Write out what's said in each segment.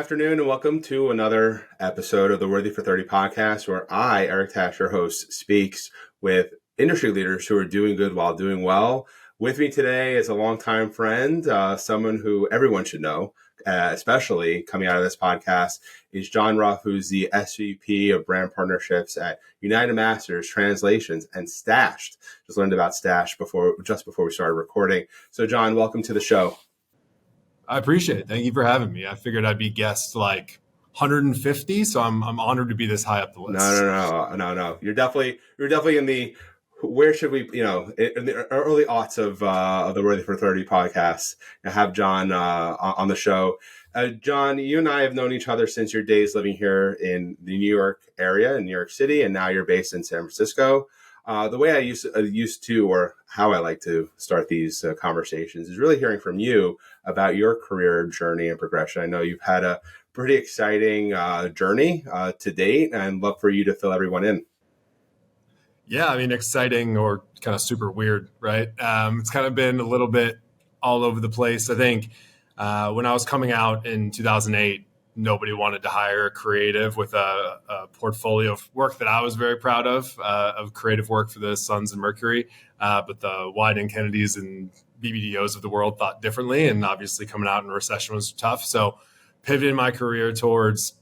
afternoon, and welcome to another episode of the Worthy for 30 podcast, where I, Eric Tash, your host, speaks with industry leaders who are doing good while doing well. With me today is a longtime friend, someone who everyone should know, especially coming out of this podcast, is John Ruff, who's the SVP of Brand Partnerships at United Masters, Translations, and Stashed. Just learned about Stashed just before we started recording. So, John, welcome to the show. I appreciate it. Thank you for having me. I figured I'd be guest like 150, so I'm honored to be this high up the list. No. You're definitely in the where should we, in the early aughts of the Worthy for 30 podcast. I have John on the show. John, you and I have known each other since your days living here in the New York area, in New York City, and now you're based in San Francisco. The way I used to, or how I like to start these conversations, is really hearing from you about your career journey and progression. I know you've had a pretty exciting journey to date, and I'd love for you to fill everyone in. Yeah, I mean, exciting or kind of super weird, right? It's kind of been a little bit all over the place. I think when I was coming out in 2008, nobody wanted to hire a creative with a portfolio of work that I was very proud of creative work for the Suns and Mercury. But the Wieden Kennedys and BBDOs of the world thought differently. And obviously coming out in a recession was tough. So pivoted my career towards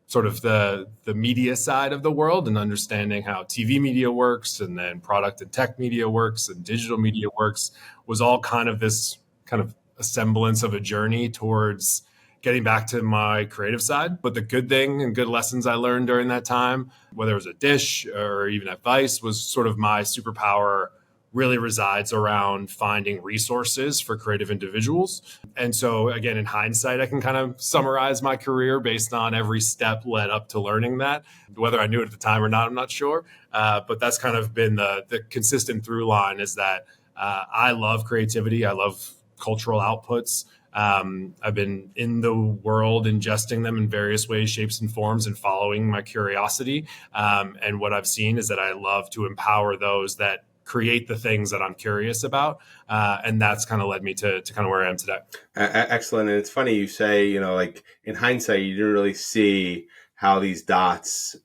sort of the media side of the world and understanding how TV media works, and then product and tech media works, and digital media works, was all kind of this kind of a semblance of a journey towards getting back to my creative side. But the good thing and good lessons I learned during that time, whether it was at Dish or even at Vice, was sort of my superpower really resides around finding resources for creative individuals. And so again, in hindsight, I can kind of summarize my career based on every step led up to learning that. Whether I knew it at the time or not, I'm not sure. But that's kind of been the consistent through line, is that I love creativity. I love cultural outputs. I've been in the world, ingesting them in various ways, shapes, and forms, and following my curiosity. And what I've seen is that I love to empower those that create the things that I'm curious about. And that's kind of led me to kind of where I am today. Excellent. And it's funny you say, like in hindsight, you didn't really see how these dots,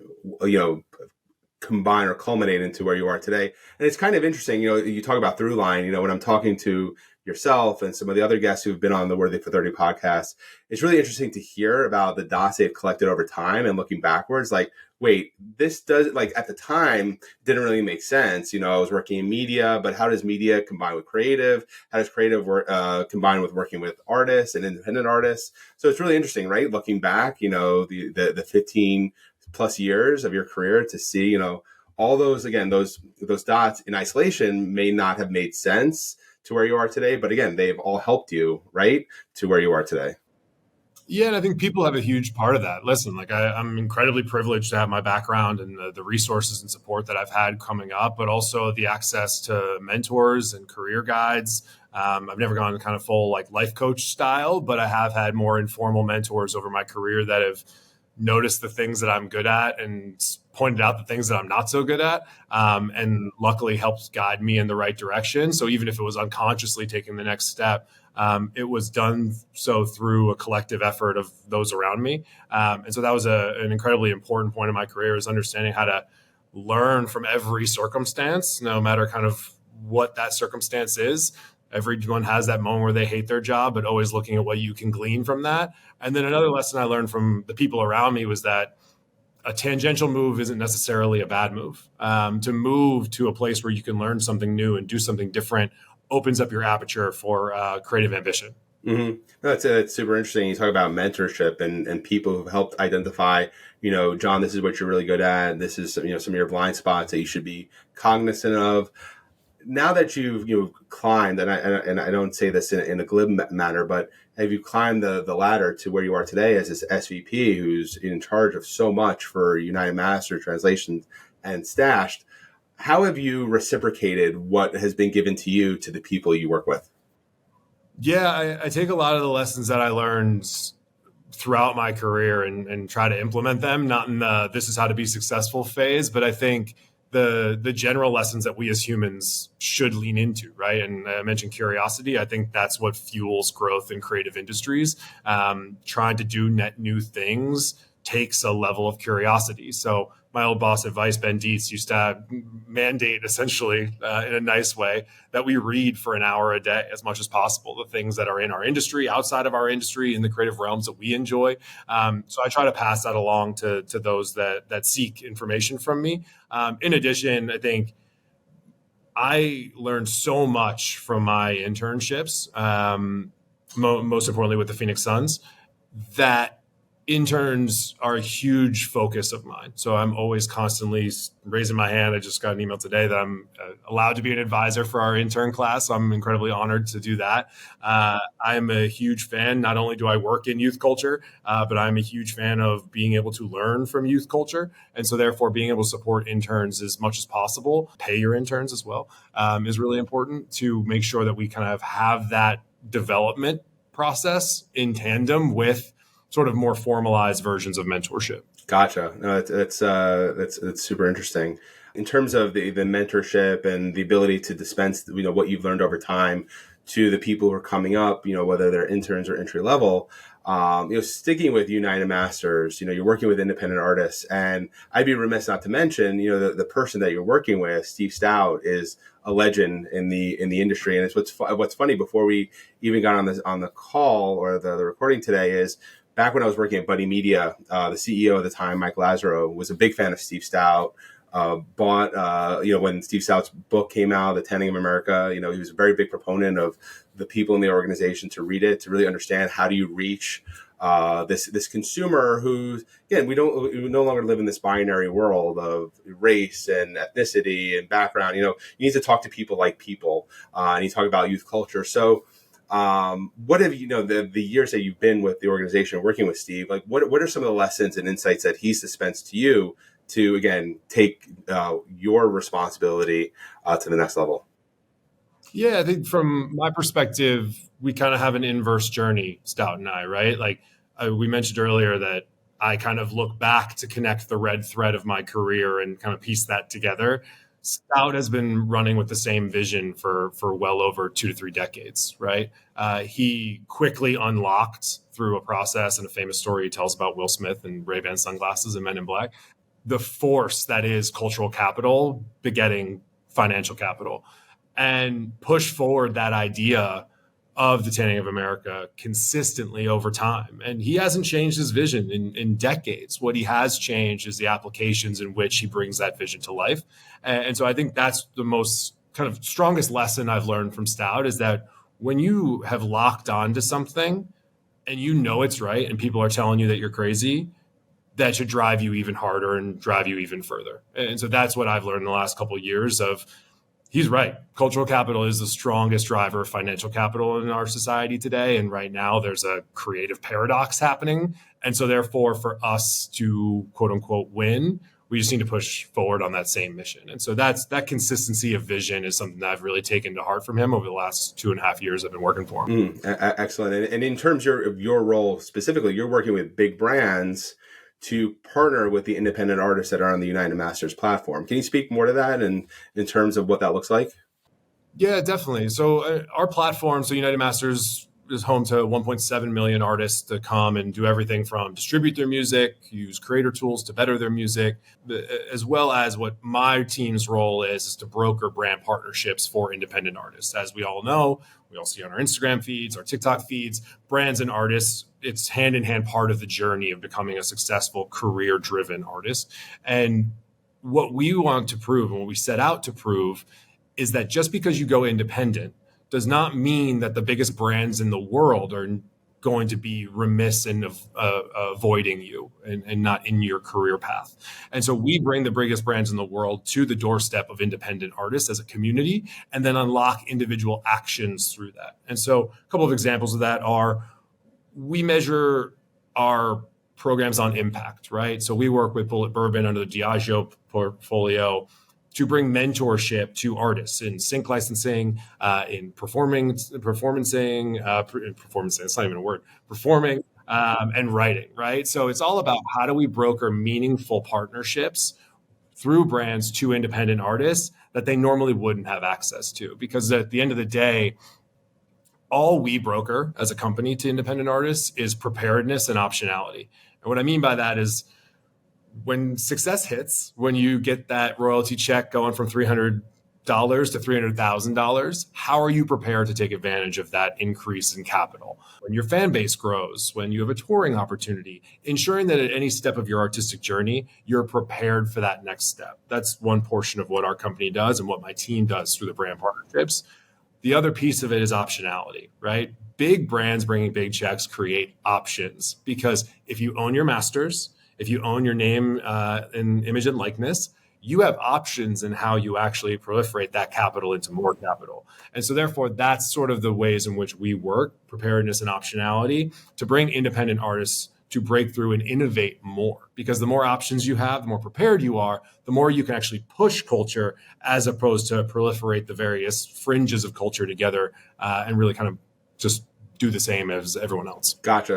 combine or culminate into where you are today. And it's kind of interesting, you talk about through line, when I'm talking to yourself and some of the other guests who've been on the Worthy for 30 podcast, it's really interesting to hear about the dots they've collected over time and looking backwards, like, wait, this does, like at the time didn't really make sense. I was working in media, but how does media combine with creative? How does creative work combine with working with artists and independent artists? So it's really interesting, right? Looking back, the 15 plus years of your career to see, all those, again, those dots in isolation may not have made sense to where you are today, but again, they've all helped you, right, to where you are today. Yeah, and I think people have a huge part of that. Listen, like I'm incredibly privileged to have my background and the resources and support that I've had coming up, but also the access to mentors and career guides. I've never gone kind of full like life coach style, but I have had more informal mentors over my career that have noticed the things that I'm good at and pointed out the things that I'm not so good at, and luckily helped guide me in the right direction. So even if it was unconsciously taking the next step, it was done so through a collective effort of those around me. And so that was an incredibly important point in my career, is understanding how to learn from every circumstance, no matter kind of what that circumstance is. Everyone has that moment where they hate their job, but always looking at what you can glean from that. And then another lesson I learned from the people around me was that a tangential move isn't necessarily a bad move. To move to a place where you can learn something new and do something different opens up your aperture for creative ambition. Mm-hmm. That's super interesting. You talk about mentorship and people who've helped identify, John, this is what you're really good at. This is, some of your blind spots that you should be cognizant of. Now that you've climbed, and I don't say this in a glib manner, but have you climbed the ladder to where you are today as this SVP who's in charge of so much for United Masters, Translations, and Stashed? How have you reciprocated what has been given to you to the people you work with? Yeah, I take a lot of the lessons that I learned throughout my career and try to implement them, not in the this is how to be successful phase, but I think the general lessons that we as humans should lean into, right? And I mentioned curiosity. I think that's what fuels growth in creative industries. Trying to do net new things takes a level of curiosity. So my old boss at Vice, Ben Dietz, used to mandate, essentially, in a nice way, that we read for an hour a day as much as possible, the things that are in our industry, outside of our industry, in the creative realms that we enjoy. So I try to pass that along to those that seek information from me. In addition, I think I learned so much from my internships, most importantly with the Phoenix Suns, that interns are a huge focus of mine. So I'm always constantly raising my hand. I just got an email today that I'm allowed to be an advisor for our intern class. So I'm incredibly honored to do that. I'm a huge fan. Not only do I work in youth culture, but I'm a huge fan of being able to learn from youth culture. And so therefore being able to support interns as much as possible, pay your interns as well, is really important to make sure that we kind of have that development process in tandem with sort of more formalized versions of mentorship. Gotcha. No, that's super interesting. In terms of the mentorship and the ability to dispense, what you've learned over time to the people who are coming up, whether they're interns or entry level. Sticking with United Masters, you're working with independent artists, and I'd be remiss not to mention, the person that you're working with, Steve Stout, is a legend in the industry. And it's what's funny, before we even got on the call or the recording today, is back when I was working at Buddy Media, the CEO at the time, Mike Lazaro, was a big fan of Steve Stout. When Steve Stout's book came out, The Tanning of America, he was a very big proponent of the people in the organization to read it, to really understand how do you reach this consumer who, again, we no longer live in this binary world of race and ethnicity and background. You need to talk to people like people, and you talk about youth culture. So, what have the years that you've been with the organization working with Steve, like what are some of the lessons and insights that he's dispensed to you to, again, take your responsibility to the next level? Yeah, I think from my perspective, we kind of have an inverse journey, Stout and I, right? Like we mentioned earlier that I kind of look back to connect the red thread of my career and kind of piece that together. Stout has been running with the same vision for well over 2 to 3 decades, right? He quickly unlocked, through a process and a famous story he tells about Will Smith and Ray-Ban sunglasses and Men in Black, the force that is cultural capital begetting financial capital, and push forward that idea of the Tanning of America consistently over time. And he hasn't changed his vision in decades. What he has changed is the applications in which he brings that vision to life. And so I think that's the most kind of strongest lesson I've learned from Stout, is that when you have locked on to something and it's right and people are telling you that you're crazy, that should drive you even harder and drive you even further. And so that's what I've learned in the last couple of years of, he's right. Cultural capital is the strongest driver of financial capital in our society today. And right now there's a creative paradox happening. And so therefore, for us to quote unquote win, we just need to push forward on that same mission. And so that consistency of vision is something that I've really taken to heart from him over the last 2.5 years I've been working for him. Excellent. And in terms of your role specifically, you're working with big brands to partner with the independent artists that are on the United Masters platform. Can you speak more to that and in terms of what that looks like? Yeah, definitely. So our platform, so United Masters, is home to 1.7 million artists to come and do everything from distribute their music, use creator tools to better their music, as well as what my team's role is to broker brand partnerships for independent artists. As we all know, we all see on our Instagram feeds, our TikTok feeds, brands and artists, it's hand in hand part of the journey of becoming a successful career driven artist. And what we want to prove and what we set out to prove is that just because you go independent does not mean that the biggest brands in the world are going to be remiss in avoiding you and not in your career path. And so we bring the biggest brands in the world to the doorstep of independent artists as a community, and then unlock individual actions through that. And so a couple of examples of that are, we measure our programs on impact, right? So we work with Bullet Bourbon under the Diageo portfolio to bring mentorship to artists in sync licensing, in performing, it's not even a word, performing and writing, right? So it's all about how do we broker meaningful partnerships through brands to independent artists that they normally wouldn't have access to. Because at the end of the day, all we broker as a company to independent artists is preparedness and optionality. And what I mean by that is when success hits, when you get that royalty check going from $300 to $300,000, how are you prepared to take advantage of that increase in capital? When your fan base grows, when you have a touring opportunity, ensuring that at any step of your artistic journey, you're prepared for that next step. That's one portion of what our company does and what my team does through the brand partnerships. The other piece of it is optionality, right? Big brands bringing big checks create options because if you own your masters, if you own your name and image and likeness, you have options in how you actually proliferate that capital into more capital. And so, therefore, that's sort of the ways in which we work preparedness and optionality to bring independent artists to break through and innovate more. Because the more options you have, the more prepared you are, the more you can actually push culture as opposed to proliferate the various fringes of culture together and really kind of just do the same as everyone else. Gotcha.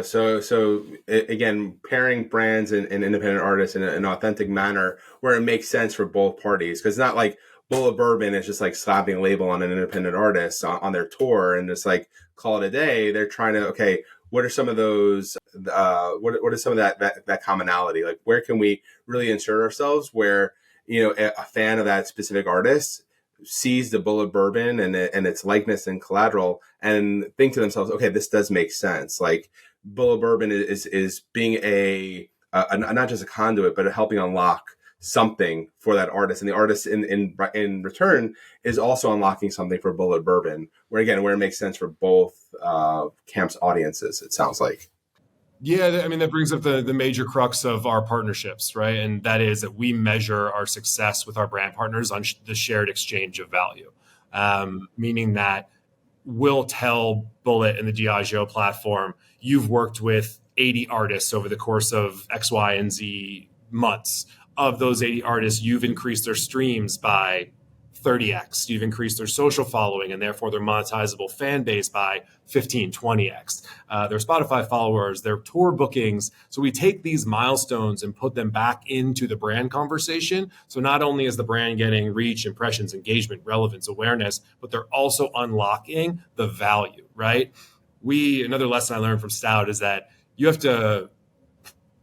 Again, pairing brands and independent artists in an authentic manner where it makes sense for both parties. Because it's not like Bullet Bourbon is just like slapping a label on an independent artist on their tour and just like call it a day. They're trying to, okay, what are some of those, what is some of that commonality? Like where can we really insert ourselves where, a fan of that specific artist sees the Bullet Bourbon and its likeness and collateral and think to themselves, okay, this does make sense. Like Bullet Bourbon is being a not just a conduit, but helping unlock something for that artist, and the artist in return is also unlocking something for Bullet Bourbon. Where it makes sense for both camps' audiences. It sounds like. Yeah, I mean, that brings up the major crux of our partnerships, right? And that is that we measure our success with our brand partners on the shared exchange of value, meaning that we'll tell Bullet and the Diageo platform, you've worked with 80 artists over the course of X, Y, and Z months. Of those 80 artists, you've increased their streams by 30x. You've increased their social following and therefore their monetizable fan base by 15, 20x. Their Spotify followers, their tour bookings. So we take these milestones and put them back into the brand conversation. So not only is the brand getting reach, impressions, engagement, relevance, awareness, but they're also unlocking the value, right? Another lesson I learned from Stout is that you have to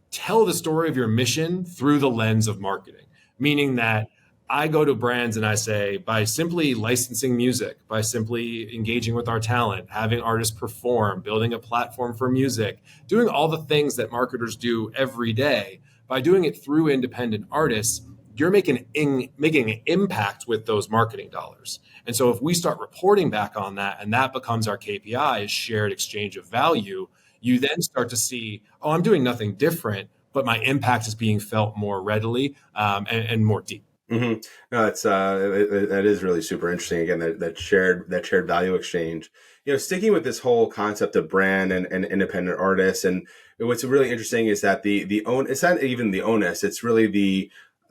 tell the story of your mission through the lens of marketing, meaning that I go to brands and I say, by simply licensing music, by simply engaging with our talent, having artists perform, building a platform for music, doing all the things that marketers do every day, by doing it through independent artists, you're making an impact with those marketing dollars. And so if we start reporting back on that and that becomes our KPI, is shared exchange of value, you then start to see, oh, I'm doing nothing different, but my impact is being felt more readily and more deep. Mm-hmm. No, that is really super interesting. Again, that shared value exchange. Sticking with this whole concept of brand and independent artists, and what's really interesting is that it's not even the onus. It's really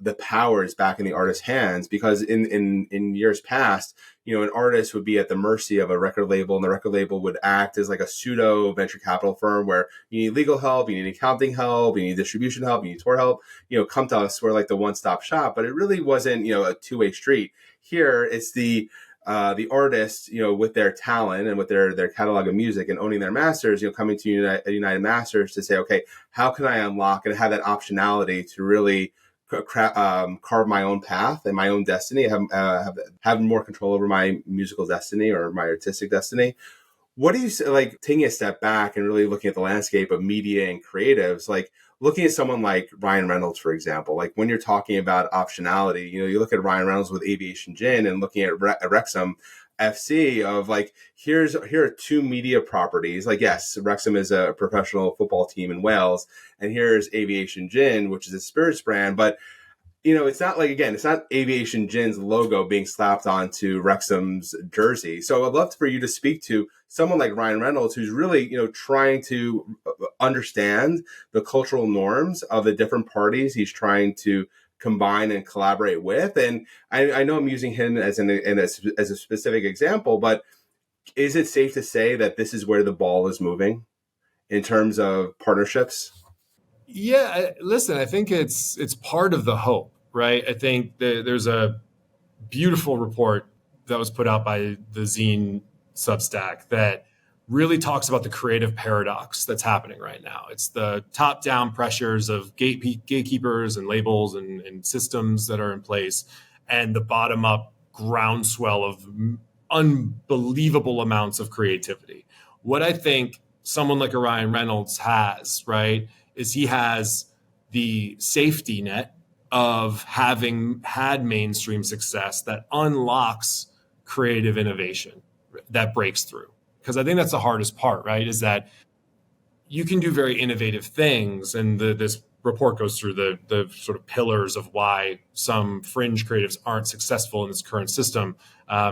the power is back in the artist's hands, because in years past, an artist would be at the mercy of a record label, and the record label would act as like a pseudo venture capital firm where you need legal help, you need accounting help, you need distribution help, you need tour help, come to us. We're like the one-stop shop, but it really wasn't, a two-way street. Here it's the artist, with their talent and with their catalog of music and owning their masters, coming to United Masters to say, okay, how can I unlock and have that optionality to really carve my own path and my own destiny, have more control over my musical destiny or my artistic destiny. What do you say, like taking a step back and really looking at the landscape of media and creatives, like looking at someone like Ryan Reynolds, for example, like when you're talking about optionality, you look at Ryan Reynolds with Aviation Gin and looking at Wrexham FC of like, here are two media properties. Like, yes, Wrexham is a professional football team in Wales, and here's Aviation Gin, which is a spirits brand. But, it's not like, again, it's not Aviation Gin's logo being slapped onto Wrexham's jersey. So I'd love for you to speak to someone like Ryan Reynolds, who's really, trying to understand the cultural norms of the different parties he's trying to combine and collaborate with. And I know I'm using him as a specific example, but is it safe to say that this is where the ball is moving in terms of partnerships? Yeah, listen, I think it's part of the hope, right? I think there's a beautiful report that was put out by the Zine Substack that really talks about the creative paradox that's happening right now. It's the top down pressures of gatekeepers and labels and systems that are in place, and the bottom up groundswell of unbelievable amounts of creativity. What I think someone like a Ryan Reynolds has, right, is he has the safety net of having had mainstream success that unlocks creative innovation that breaks through. Because I think that's the hardest part, right? Is that you can do very innovative things, and this report goes through the sort of pillars of why some fringe creatives aren't successful in this current system,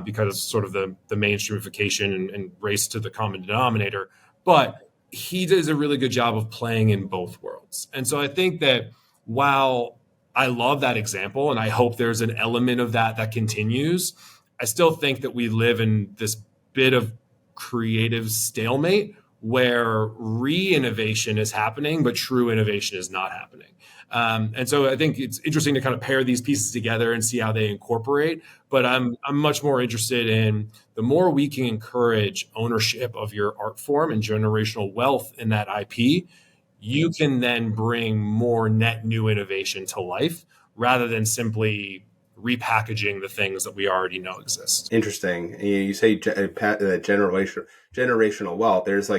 because of sort of the mainstreamification and race to the common denominator. But he does a really good job of playing in both worlds, and so I think that while I love that example, and I hope there's an element of that continues, I still think that we live in this bit of creative stalemate where re-innovation is happening, but true innovation is not happening. And so I think it's interesting to kind of pair these pieces together and see how they incorporate. But I'm much more interested in the more we can encourage ownership of your art form and generational wealth in that IP, you can then bring more net new innovation to life rather than simply repackaging the things that we already know exist. Interesting. You say generational wealth. There's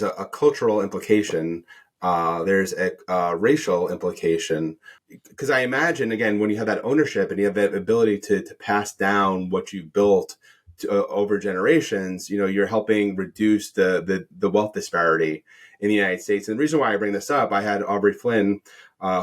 a cultural implication. There's a racial implication, because I imagine, again, when you have that ownership and you have that ability to pass down what you built over generations, you're helping reduce the wealth disparity in the United States. And the reason why I bring this up, I had Aubrey Flynn,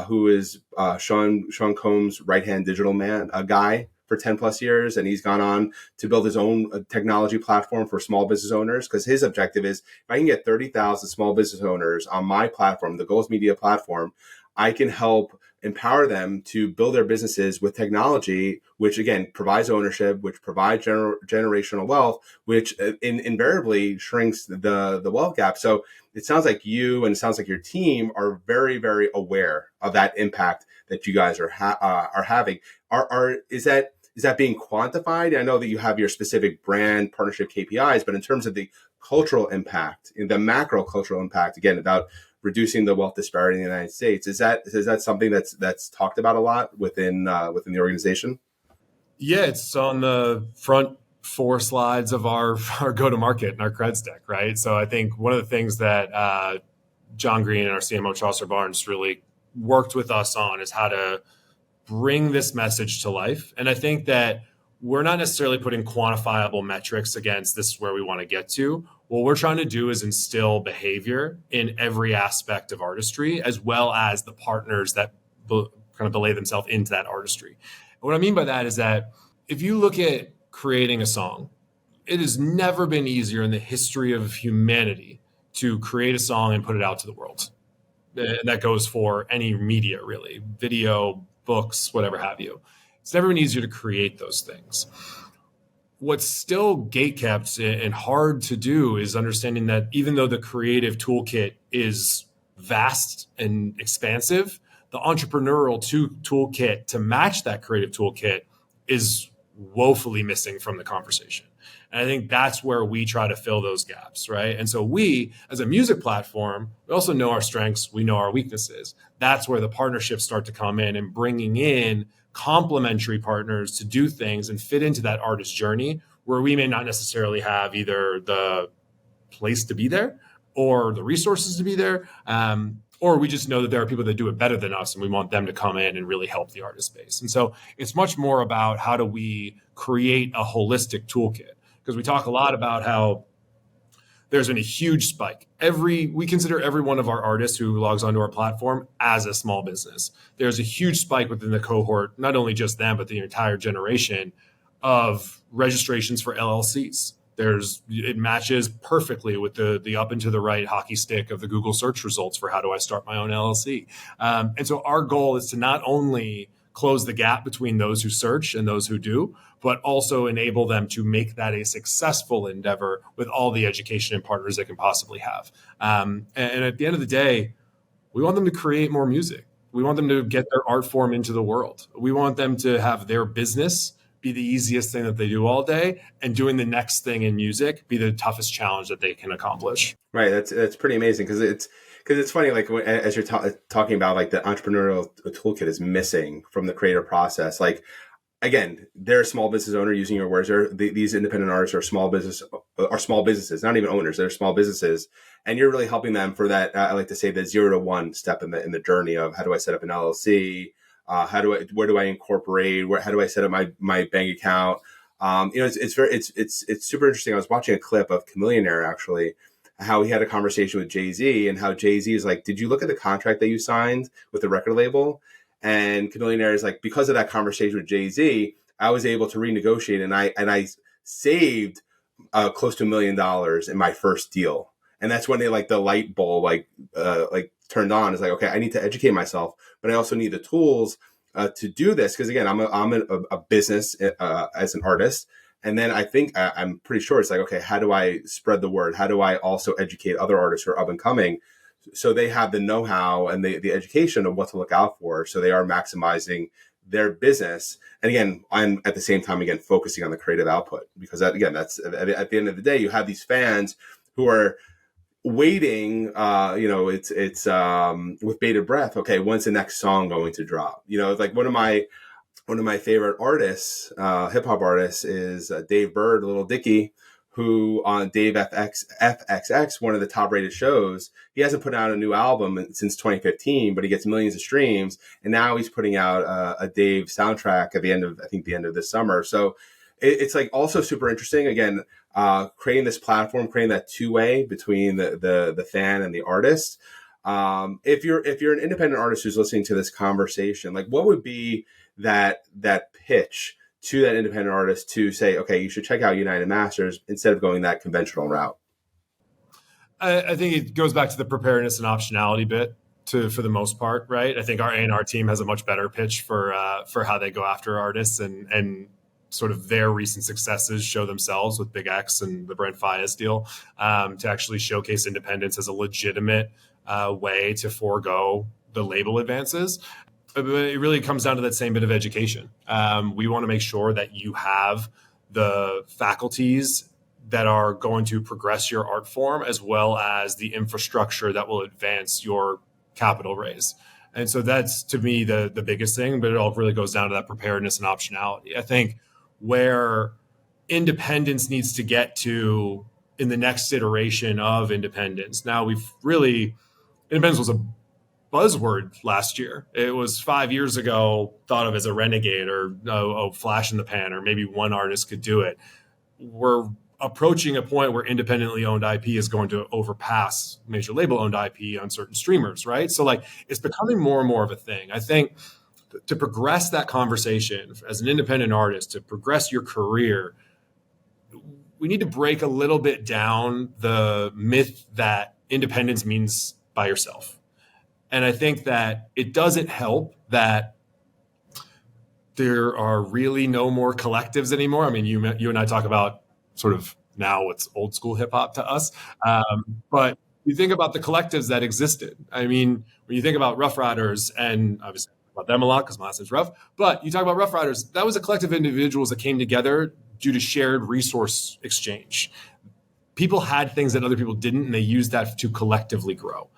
who is Sean Combs' right-hand digital man, a guy for 10 plus years. And he's gone on to build his own technology platform for small business owners, because his objective is, if I can get 30,000 small business owners on my platform, the Goals Media platform, I can help empower them to build their businesses with technology, which again provides ownership, which provides generational wealth, which invariably shrinks the wealth gap. So it sounds like you, and it sounds like your team, are very, very aware of that impact that you guys are having. Is that being quantified? I know that you have your specific brand partnership KPIs, but in terms of the cultural impact, the macro cultural impact, again, about reducing the wealth disparity in the United States, is that something that's talked about a lot within the organization? Yeah, it's on the front four slides of our go to market and our creds deck, right? So I think one of the things that John Green and our CMO Chaucer Barnes really worked with us on is how to bring this message to life. And I think that we're not necessarily putting quantifiable metrics against this is where we want to get to. What we're trying to do is instill behavior in every aspect of artistry, as well as the partners that kind of belay themselves into that artistry. And what I mean by that is that if you look at creating a song, it has never been easier in the history of humanity to create a song and put it out to the world. And that goes for any media, really, video, books, whatever have you. It's never been easier to create those things. What's still gatekept and hard to do is understanding that even though the creative toolkit is vast and expansive, the entrepreneurial toolkit to match that creative toolkit is woefully missing from the conversation. And I think that's where we try to fill those gaps, right? And so we, as a music platform, we also know our strengths, we know our weaknesses. That's where the partnerships start to come in, and bringing in complementary partners to do things and fit into that artist journey where we may not necessarily have either the place to be there or the resources to be there, or we just know that there are people that do it better than us and we want them to come in and really help the artist space. And so it's much more about how do we create a holistic toolkit, because we talk a lot about how there's been a huge spike. We consider every one of our artists who logs onto our platform as a small business. There's a huge spike within the cohort, not only just them, but the entire generation of registrations for LLCs. It matches perfectly with the up and to the right hockey stick of the Google search results for how do I start my own LLC. And so our goal is to not only close the gap between those who search and those who do, but also enable them to make that a successful endeavor with all the education and partners they can possibly have. And at the end of the day, we want them to create more music. We want them to get their art form into the world. We want them to have their business be the easiest thing that they do all day, and doing the next thing in music be the toughest challenge that they can accomplish. Right. That's pretty amazing because it's funny, like as you're talking about, like the entrepreneurial toolkit is missing from the creative process. Like again, they're a small business owner, using your words. These independent artists are small businesses, not even owners. They're small businesses, and you're really helping them for that. I like to say the 0 to 1 step in the journey of how do I set up an LLC, where do I incorporate, how do I set up my bank account. It's super interesting. I was watching a clip of Chameleonaire, actually, how he had a conversation with Jay-Z, and how Jay-Z is like, did you look at the contract that you signed with the record label? And Chameleonaire is like, because of that conversation with Jay-Z, I was able to renegotiate, and I saved close to $1 million in my first deal. And that's when the light bulb turned on. It's like, okay, I need to educate myself, but I also need the tools to do this, because again, I'm a business as an artist. And then I'm pretty sure it's like, okay, how do I spread the word? How do I also educate other artists who are up and coming, so they have the know-how and the education of what to look out for, so they are maximizing their business? And again, I'm at the same time, again, focusing on the creative output, because that's at the end of the day, you have these fans who are waiting, it's with bated breath. Okay, when's the next song going to drop? It's like one of my favorite artists, hip hop artists, is Dave Bird, Little Dicky, who on Dave FXX, one of the top rated shows, he hasn't put out a new album since 2015, but he gets millions of streams. And now he's putting out a Dave soundtrack at the end of this summer. So it's like also super interesting. Again, creating this platform, creating that two-way between the fan and the artist. If you're an independent artist who's listening to this conversation, like what would be that pitch to that independent artist to say, okay, you should check out United Masters instead of going that conventional route? I think it goes back to the preparedness and optionality bit for the most part, right? I think our A&R team has a much better pitch for how they go after artists, and sort of their recent successes show themselves with Big X and the Brent Faiyaz deal, to actually showcase independence as a legitimate way to forego the label advances. But it really comes down to that same bit of education. We want to make sure that you have the faculties that are going to progress your art form, as well as the infrastructure that will advance your capital raise. And so that's, to me, the biggest thing, but it all really goes down to that preparedness and optionality. I think where independence needs to get to in the next iteration of independence. Now, independence was a buzzword last year. It was 5 years ago thought of as a renegade, or a flash in the pan, or maybe one artist could do it. We're approaching a point where independently owned IP is going to overpass major label owned IP on certain streamers, right? So it's becoming more and more of a thing. I think to progress that conversation as an independent artist, to progress your career, we need to break a little bit down the myth that independence means by yourself. And I think that it doesn't help that there are really no more collectives anymore. I mean, you and I talk about sort of now what's old school hip hop to us. But you think about the collectives that existed. I mean, when you think about Rough Riders, and obviously I talk about them a lot because my last name's Rough, but you talk about Rough Riders, that was a collective of individuals that came together due to shared resource exchange. People had things that other people didn't, and they used that to collectively grow.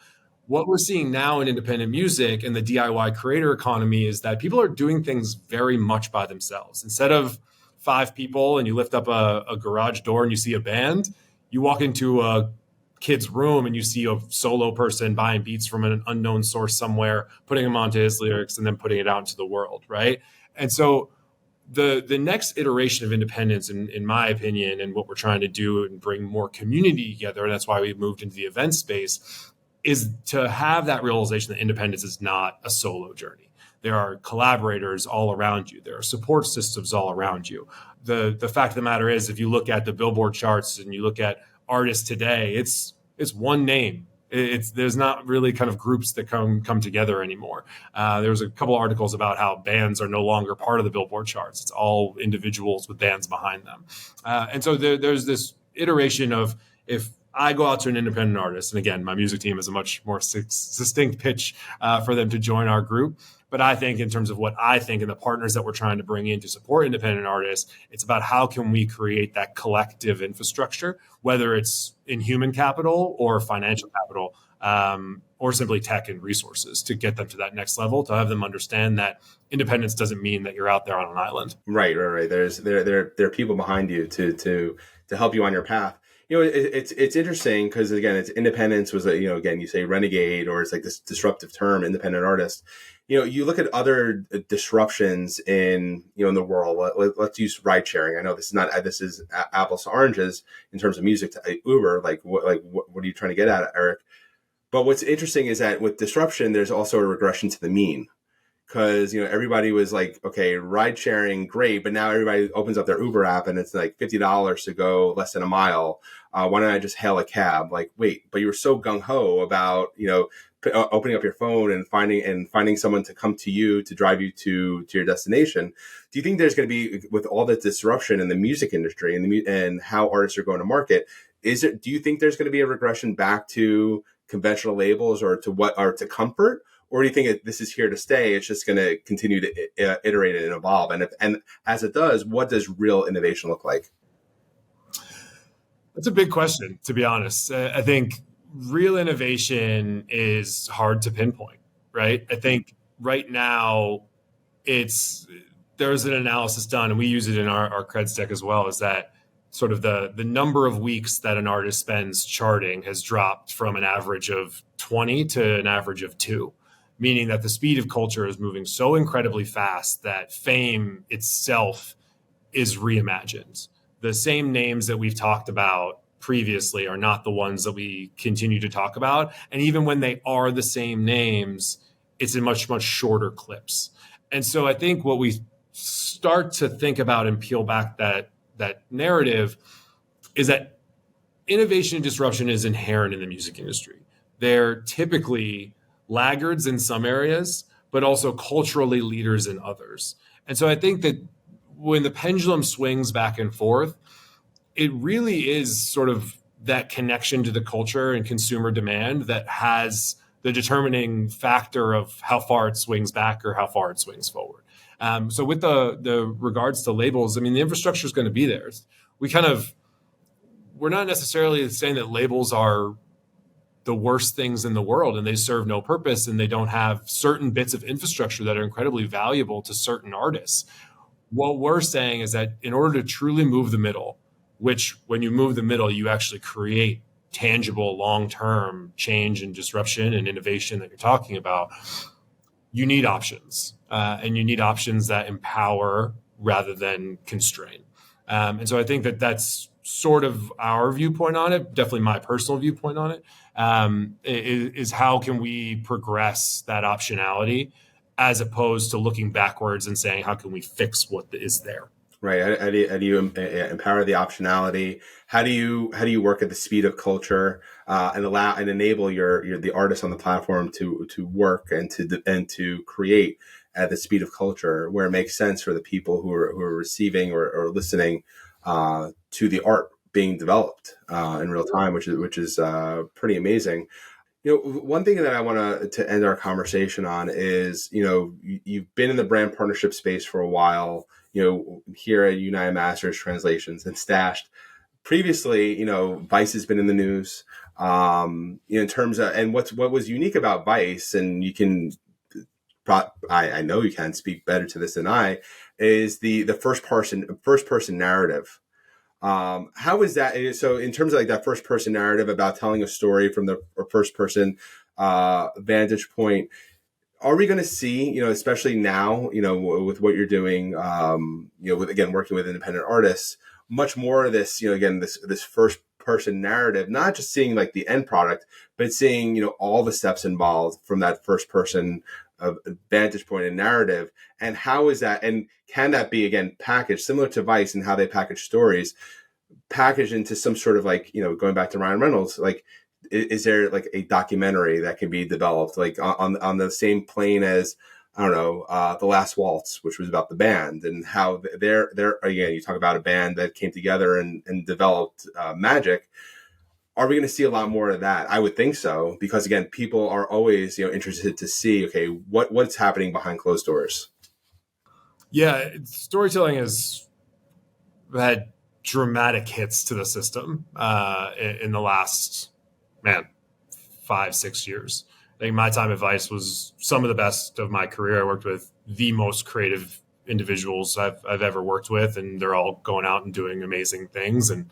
What we're seeing now in independent music and the DIY creator economy is that people are doing things very much by themselves. Instead of 5 people and you lift up a garage door and you see a band, you walk into a kid's room and you see a solo person buying beats from an unknown source somewhere, putting them onto his lyrics, and then putting it out into the world, right? And so the next iteration of independence, in my opinion, and what we're trying to do and bring more community together, and that's why we moved into the event space, is to have that realization that independence is not a solo journey. There are collaborators all around you. There are support systems all around you. The fact of the matter is, if you look at the Billboard charts and you look at artists today, it's one name. There's not really kind of groups that come together anymore. There was a couple articles about how bands are no longer part of the Billboard charts. It's all individuals with bands behind them. And so there's this iteration of, if I go out to an independent artist, and again, my music team is a much more distinct pitch for them to join our group. But I think in terms of what I think and the partners that we're trying to bring in to support independent artists, it's about how can we create that collective infrastructure, whether it's in human capital or financial capital, or simply tech and resources to get them to that next level, to have them understand that independence doesn't mean that you're out there on an island. Right. There are people behind you to help you on your path. It's interesting because again, it's independence was again, you say renegade, or it's like this disruptive term, independent artist. You look at other disruptions in the world. Let's use ride sharing. I know this is apples to oranges in terms of music to Uber. What are you trying to get at, Eric? But what's interesting is that with disruption, there's also a regression to the mean. Because everybody was like, okay, ride sharing, great, but now everybody opens up their Uber app and it's like $50 to go less than a mile. Why don't I just hail a cab? Like, wait, but you were so gung ho about opening up your phone and finding someone to come to you to drive you to your destination. Do you think there's going to be, with all the disruption in the music industry and how artists are going to market, do you think there's going to be a regression back to conventional labels or to comfort? Or do you think this is here to stay? It's just going to continue to iterate and evolve. And as it does, what does real innovation look like? That's a big question, to be honest. I think real innovation is hard to pinpoint, right? I think right now there's an analysis done, and we use it in our creds deck as well, is that sort of the number of weeks that an artist spends charting has dropped from an average of 20 to an average of 2. Meaning that the speed of culture is moving so incredibly fast that fame itself is reimagined. The same names that we've talked about previously are not the ones that we continue to talk about. And even when they are the same names, it's in much, much shorter clips. And so I think what we start to think about and peel back that narrative is that innovation and disruption is inherent in the music industry. They're typically laggards in some areas, but also culturally leaders in others. And so I think that when the pendulum swings back and forth, it really is sort of that connection to the culture and consumer demand that has the determining factor of how far it swings back or how far it swings forward. So with the regards to labels, I mean, the infrastructure is going to be there. We're not necessarily saying that labels are the worst things in the world and they serve no purpose and they don't have certain bits of infrastructure that are incredibly valuable to certain artists. What we're saying is that in order to truly move the middle, which when you move the middle, you actually create tangible long-term change and disruption and innovation that you're talking about, you need options. And you need options that empower rather than constrain. And so I think that that's sort of our viewpoint on it, definitely my personal viewpoint on it, is how can we progress that optionality as opposed to looking backwards and saying, how can we fix what is there? Right. How do you empower the optionality? How do you work at the speed of culture and allow and enable the artists on the platform to work and to create at the speed of culture where it makes sense for the people who are receiving or listening to the art being developed in real time, which is pretty amazing. One thing that I want to end our conversation on is, you've been in the brand partnership space for a while, here at United Masters Translations and Stashed. Previously, Vice has been in the news, in terms of, and what was unique about Vice, and you can, I know you can speak better to this than I, is the first person narrative. How is that? So in terms of like that first person narrative about telling a story from the first person vantage point, are we going to see, especially now, with what you're doing, with, again, working with independent artists, much more of this, again, this first person narrative, not just seeing like the end product, but seeing, all the steps involved from that first person vantage point and narrative. And how is that? And can that be, again, packaged similar to Vice and how they package stories, packaged into some sort of like, going back to Ryan Reynolds, like, is there like a documentary that can be developed like on the same plane as, I don't know, The Last Waltz, which was about the band and how they're again, you talk about a band that came together and developed magic. Are we going to see a lot more of that? I would think so, because again, people are always, interested to see, okay, what's happening behind closed doors. Yeah, storytelling has had dramatic hits to the system in the last, man, 5-6 years. I think my time at Vice was some of the best of my career. I worked with the most creative individuals I've ever worked with, and they're all going out and doing amazing things. And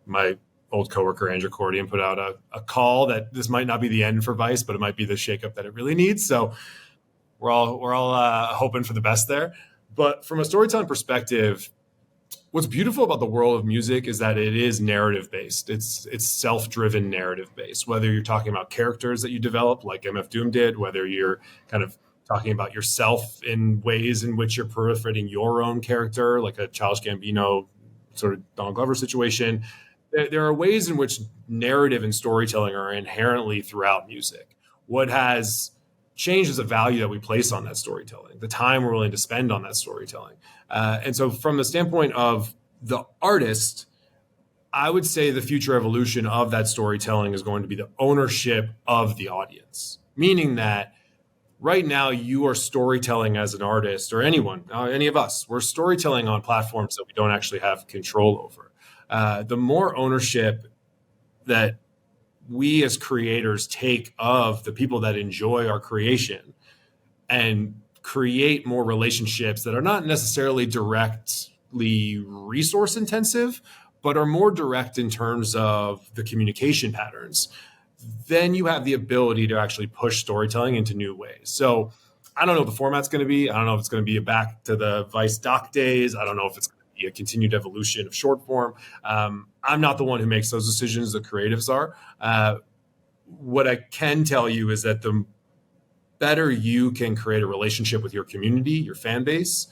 my old coworker Andrew Cordian put out a call that this might not be the end for Vice, but it might be the shakeup that it really needs. So we're all hoping for the best there. But from a storytelling perspective, what's beautiful about the world of music is that it is narrative based. It's self-driven narrative based. Whether you're talking about characters that you develop, like MF Doom did, whether you're kind of talking about yourself in ways in which you're proliferating your own character, like a Childish Gambino sort of Donald Glover situation. There are ways in which narrative and storytelling are inherently throughout music. What has changed is the value that we place on that storytelling, the time we're willing to spend on that storytelling. And so, from the standpoint of the artist, I would say the future evolution of that storytelling is going to be the ownership of the audience, meaning that right now you are storytelling as an artist, or anyone, any of us, we're storytelling on platforms that we don't actually have control over. The more ownership that we as creators take of the people that enjoy our creation and create more relationships that are not necessarily directly resource intensive, but are more direct in terms of the communication patterns, then you have the ability to actually push storytelling into new ways. So I don't know what the format's going to be. I don't know if it's going to be a back to the Vice doc days. I don't know if it's going to be a continued evolution of short form. I'm not the one who makes those decisions. The creatives are. What I can tell you is that the better you can create a relationship with your community, your fan base,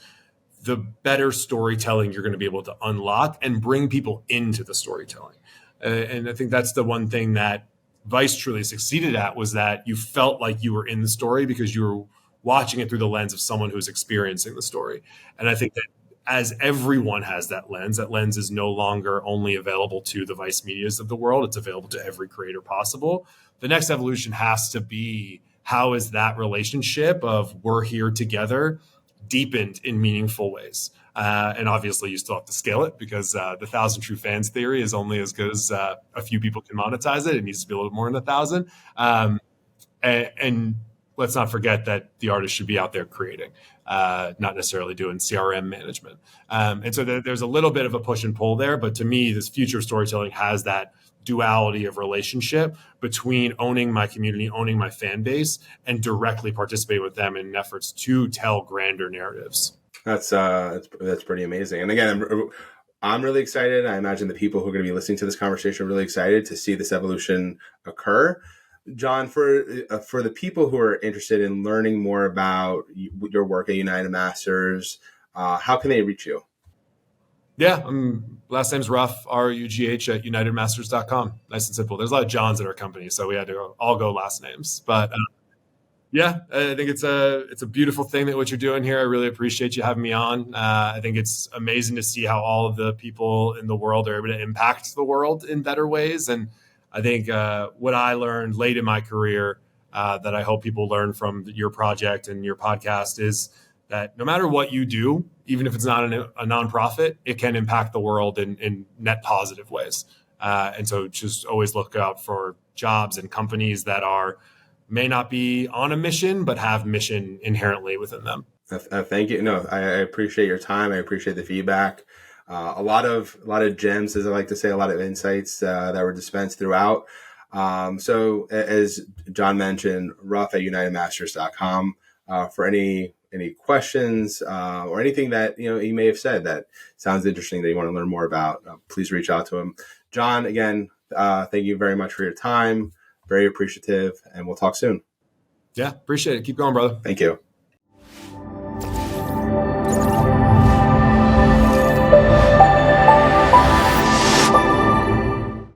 the better storytelling you're going to be able to unlock and bring people into the storytelling. And I think that's the one thing that Vice truly succeeded at, was that you felt like you were in the story because you were watching it through the lens of someone who's experiencing the story. And I think that as everyone has that lens is no longer only available to the Vice medias of the world. It's available to every creator possible. The next evolution has to be, how is that relationship of we're here together deepened in meaningful ways? And obviously you still have to scale it, because the 1,000 true fans theory is only as good as a few people can monetize it. It needs to be a little more than 1,000. And let's not forget that the artist should be out there creating, not necessarily doing CRM management. And so there's a little bit of a push and pull there. But to me, this future of storytelling has that duality of relationship between owning my community, owning my fan base, and directly participating with them in efforts to tell grander narratives. That's pretty amazing. And again, I'm really excited. I imagine the people who are going to be listening to this conversation are really excited to see this evolution occur. John, for the people who are interested in learning more about your work at United Masters, how can they reach you? Yeah, last name's Ruff, RUGH, at unitedmasters.com. Nice and simple. There's a lot of Johns at our company, so we had to all go last names. But yeah, I think it's a beautiful thing that what you're doing here. I really appreciate you having me on. I think it's amazing to see how all of the people in the world are able to impact the world in better ways. And I think what I learned late in my career that I hope people learn from your project and your podcast is that no matter what you do, even if it's not a nonprofit, it can impact the world in net positive ways. And so just always look out for jobs and companies that may not be on a mission, but have mission inherently within them. Thank you. No, I appreciate your time. I appreciate the feedback. A lot of gems, as I like to say, a lot of insights that were dispensed throughout. So as John mentioned, Ruff at unitedmasters.com for any questions or anything that he may have said that sounds interesting that you want to learn more about, please reach out to him. John, again, thank you very much for your time. Very appreciative, and we'll talk soon. Yeah, appreciate it. Keep going, brother. Thank you.